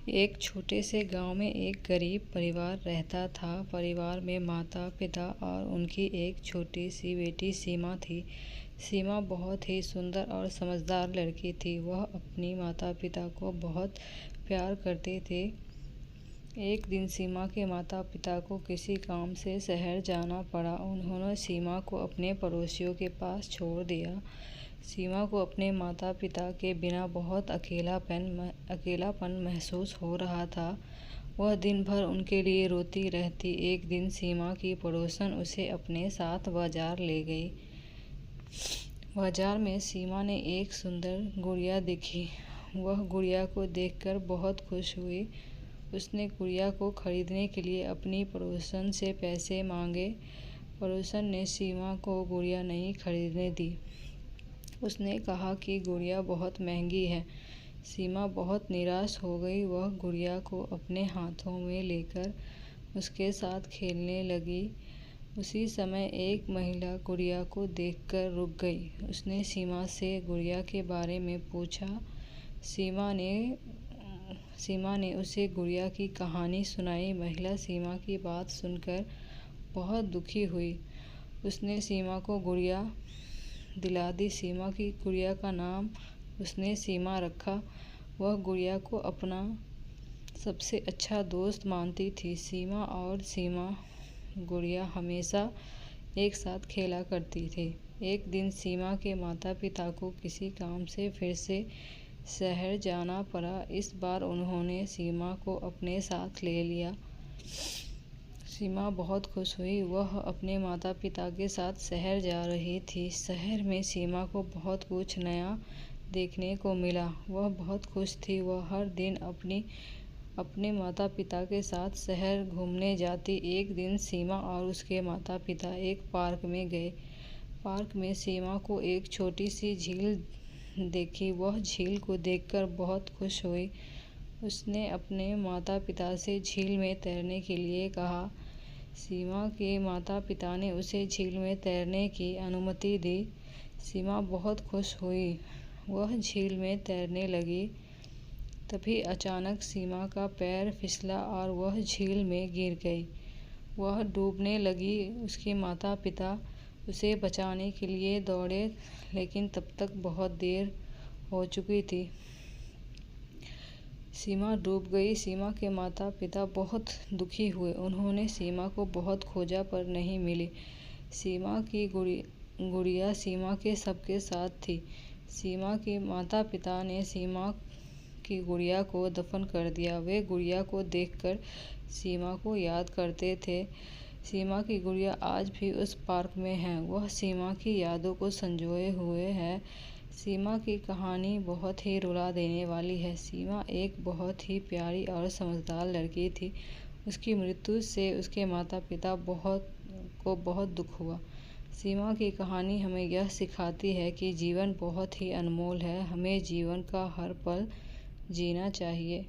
एक छोटे से गांव में एक गरीब परिवार रहता था। परिवार में माता पिता और उनकी एक छोटी सी बेटी सीमा थी। सीमा बहुत ही सुंदर और समझदार लड़की थी। वह अपनी माता पिता को बहुत प्यार करते थे। एक दिन सीमा के माता पिता को किसी काम से शहर जाना पड़ा। उन्होंने सीमा को अपने पड़ोसियों के पास छोड़ दिया। सीमा को अपने माता पिता के बिना बहुत अकेलापन महसूस हो रहा था। वह दिन भर उनके लिए रोती रहती। एक दिन सीमा की पड़ोसन उसे अपने साथ बाजार ले गई। बाजार में सीमा ने एक सुंदर गुड़िया देखी। वह गुड़िया को देखकर बहुत खुश हुई। उसने गुड़िया को खरीदने के लिए अपनी पड़ोसन से पैसे मांगे। पड़ोसन ने सीमा को गुड़िया नहीं खरीदने दी। उसने कहा कि गुड़िया बहुत महंगी है। सीमा बहुत निराश हो गई। वह गुड़िया को अपने हाथों में लेकर उसके साथ खेलने लगी। उसी समय एक महिला गुड़िया को देखकर रुक गई। उसने सीमा से गुड़िया के बारे में पूछा। सीमा ने उसे गुड़िया की कहानी सुनाई। महिला सीमा की बात सुनकर बहुत दुखी हुई। उसने सीमा को गुड़िया दिला दी। सीमा की गुड़िया का नाम उसने सीमा रखा। वह गुड़िया को अपना सबसे अच्छा दोस्त मानती थी। सीमा और गुड़िया हमेशा एक साथ खेला करती थी। एक दिन सीमा के माता पिता को किसी काम से फिर से शहर जाना पड़ा। इस बार उन्होंने सीमा को अपने साथ ले लिया। सीमा बहुत खुश हुई। वह अपने माता पिता के साथ शहर जा रही थी। शहर में सीमा को बहुत कुछ नया देखने को मिला। वह बहुत खुश थी। वह हर दिन अपने माता पिता के साथ शहर घूमने जाती। एक दिन सीमा और उसके माता पिता एक पार्क में गए। पार्क में सीमा को एक छोटी सी झील देखी। वह झील को देखकर बहुत खुश हुई। उसने अपने माता पिता से झील में तैरने के लिए कहा। सीमा के माता पिता ने उसे झील में तैरने की अनुमति दी। सीमा बहुत खुश हुई। वह झील में तैरने लगी। तभी अचानक सीमा का पैर फिसला और वह झील में गिर गई। वह डूबने लगी। उसके माता पिता उसे बचाने के लिए दौड़े, लेकिन तब तक बहुत देर हो चुकी थी। सीमा डूब गई। सीमा के माता पिता बहुत दुखी हुए। उन्होंने सीमा को बहुत खोजा पर नहीं मिली। सीमा की गुड़िया सीमा के सबके साथ थी। सीमा के माता पिता ने सीमा की गुड़िया को दफन कर दिया। वे गुड़िया को देखकर सीमा को याद करते थे। सीमा की गुड़िया आज भी उस पार्क में है। वह सीमा की यादों को संजोए हुए है। सीमा की कहानी बहुत ही रुला देने वाली है। सीमा एक बहुत ही प्यारी और समझदार लड़की थी। उसकी मृत्यु से उसके माता पिता को बहुत दुख हुआ। सीमा की कहानी हमें यह सिखाती है कि जीवन बहुत ही अनमोल है। हमें जीवन का हर पल जीना चाहिए।